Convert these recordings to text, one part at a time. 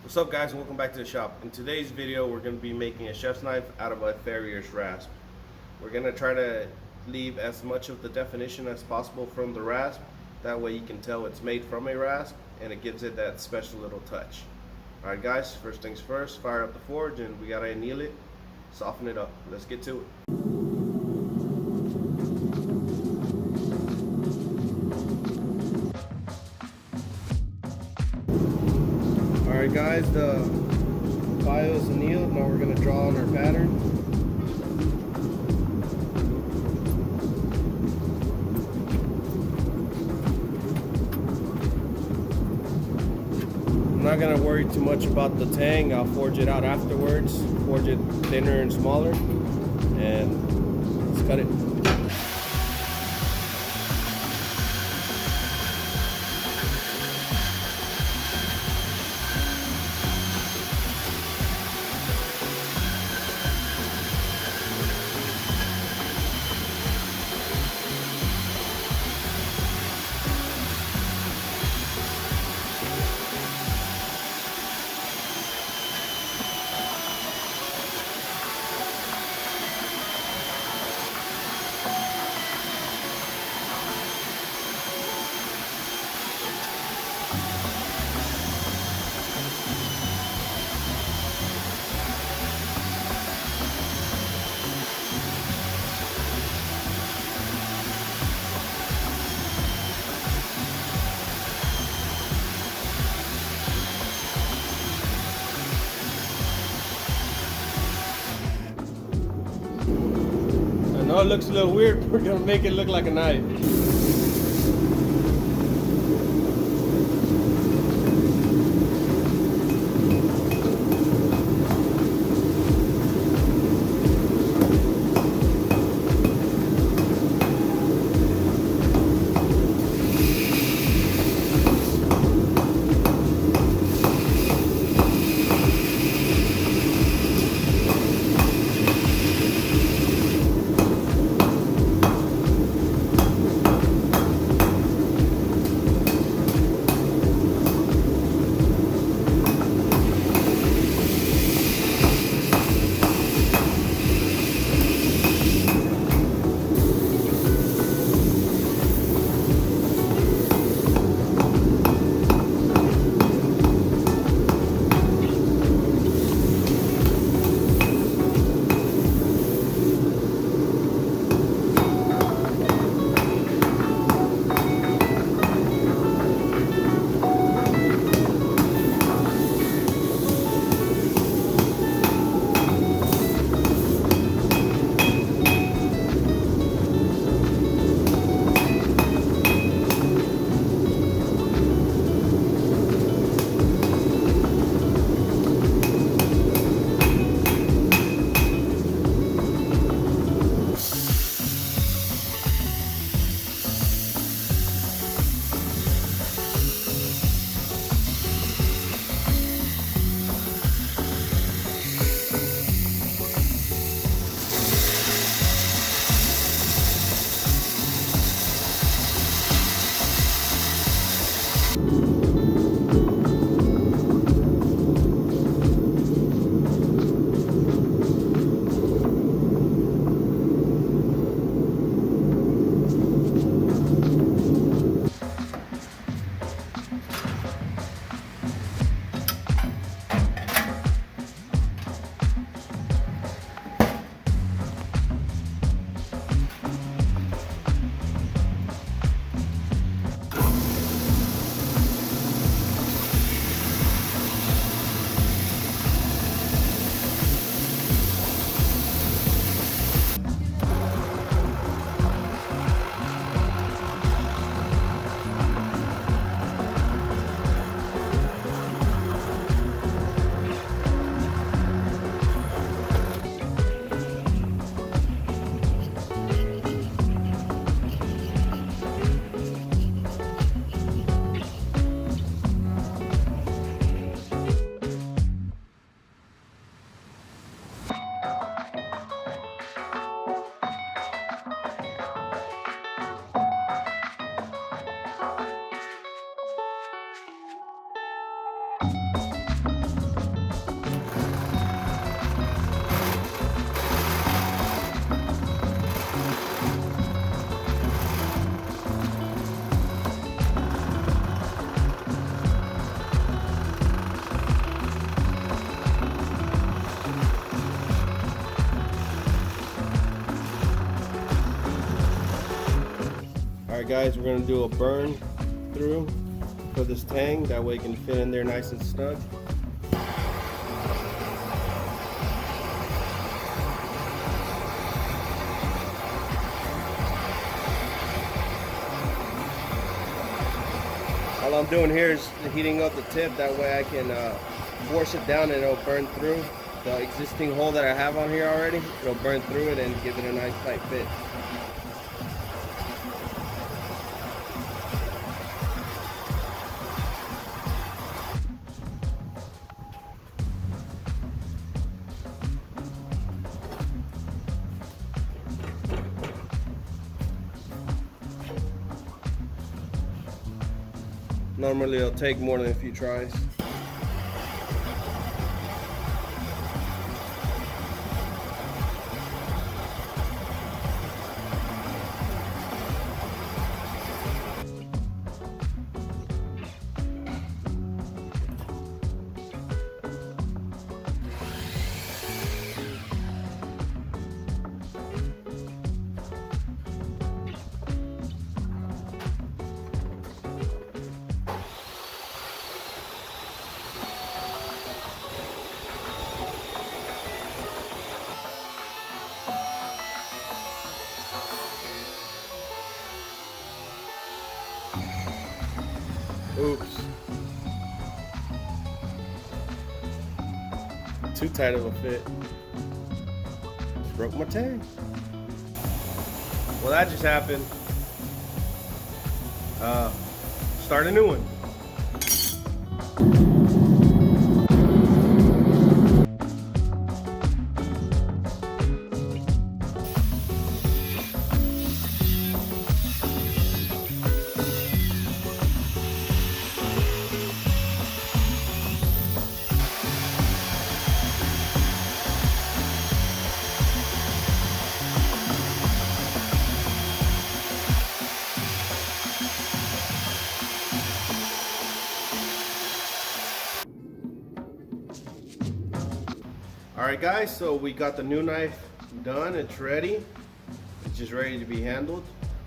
What's up guys, and welcome back to the shop. In today's video we're going to be making a chef's knife out of a Farriers rasp. We're going to try to leave as much of the definition as possible from the rasp. That way you can tell it's made from a rasp and it gives it that special little touch. Alright guys, first things first, fire up the forge and we got to anneal it, soften it up. Let's get to it. Alright guys, the file is annealed. Now we're going to draw on our pattern. I'm not going to worry too much about the tang. I'll forge it out afterwards, forge it thinner and smaller, and let's cut it. I know it looks a little weird, but we're gonna make it look like a knife. Alright guys, we're going to do a burn through for this tang, that way it can fit in there nice and snug. All I'm doing here is heating up the tip, that way I can force it down and it'll burn through the existing hole that I have on here already. It'll burn through it and give it a nice tight fit. Normally it'll take more than a few tries. Oops. Too tight of a fit. Broke my tang. Well, that just happened. Start a new one. Alright guys, so we got the new knife done, it's ready. It's just ready to be handled.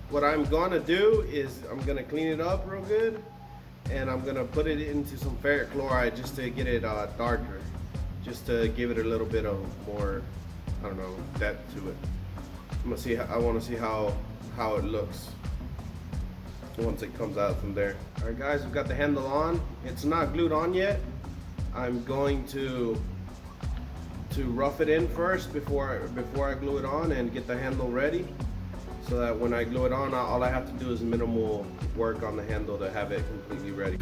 What I'm gonna do is I'm gonna clean it up real good and I'm gonna put it into some ferric chloride just to get it darker. Just to give it a little bit of more, I don't know, depth to it. I wanna see how it looks once it comes out from there. Alright guys, we've got the handle on. It's not glued on yet. I'm going to rough it in first before I glue it on and get the handle ready, so that when I glue it on, all I have to do is minimal work on the handle to have it completely ready.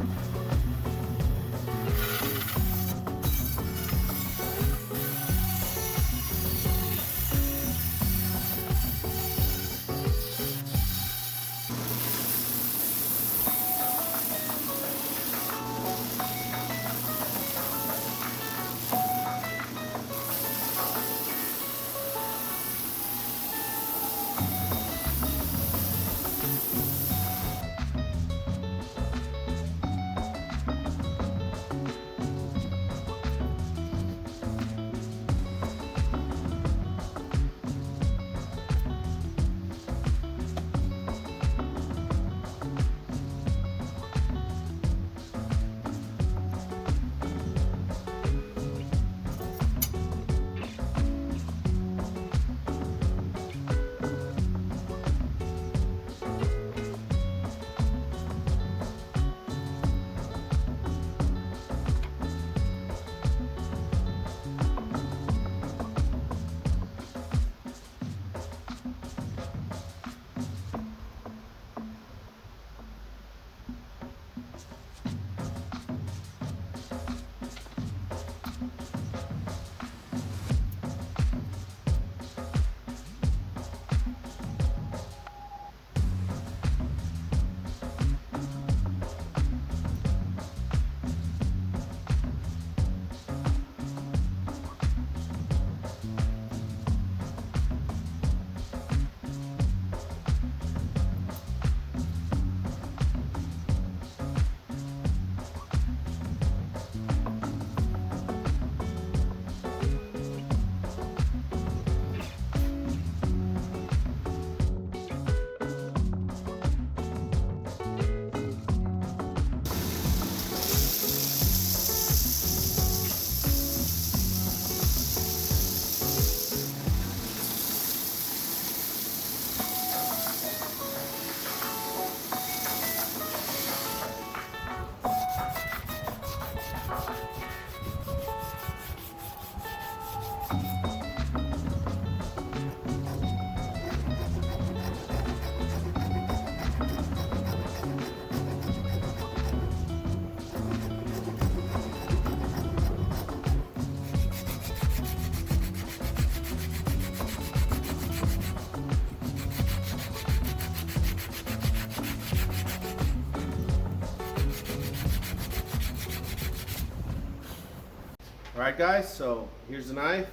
Alright guys, so here's the knife.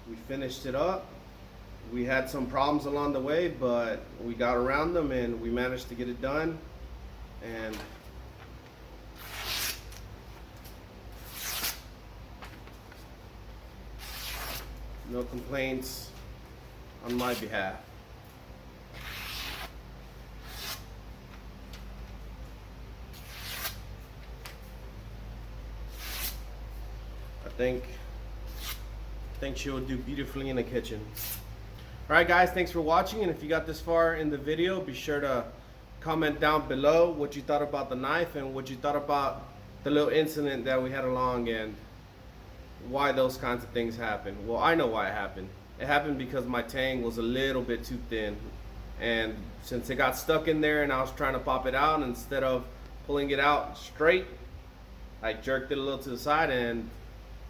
We finished it up. We had some problems along the way, but we got around them and we managed to get it done. And no complaints on my behalf. I think she will do beautifully in the kitchen. Alright guys, thanks for watching, and if you got this far in the video, be sure to comment down below what you thought about the knife and what you thought about the little incident that we had along and why those kinds of things happen. Well, I know why it happened. It happened because my tang was a little bit too thin, and since it got stuck in there and I was trying to pop it out, instead of pulling it out straight, I jerked it a little to the side and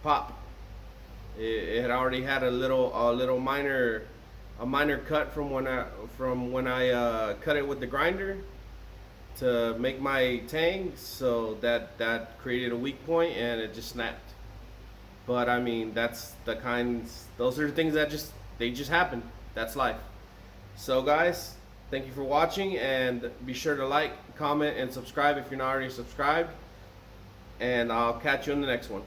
pop. It had already had a minor cut from when I cut it with the grinder to make my tang, so that created a weak point and it just snapped. But I mean, those are the things that just happen. That's life. So guys, thank you for watching, and be sure to like, comment, and subscribe if you're not already subscribed, and I'll catch you in the next one.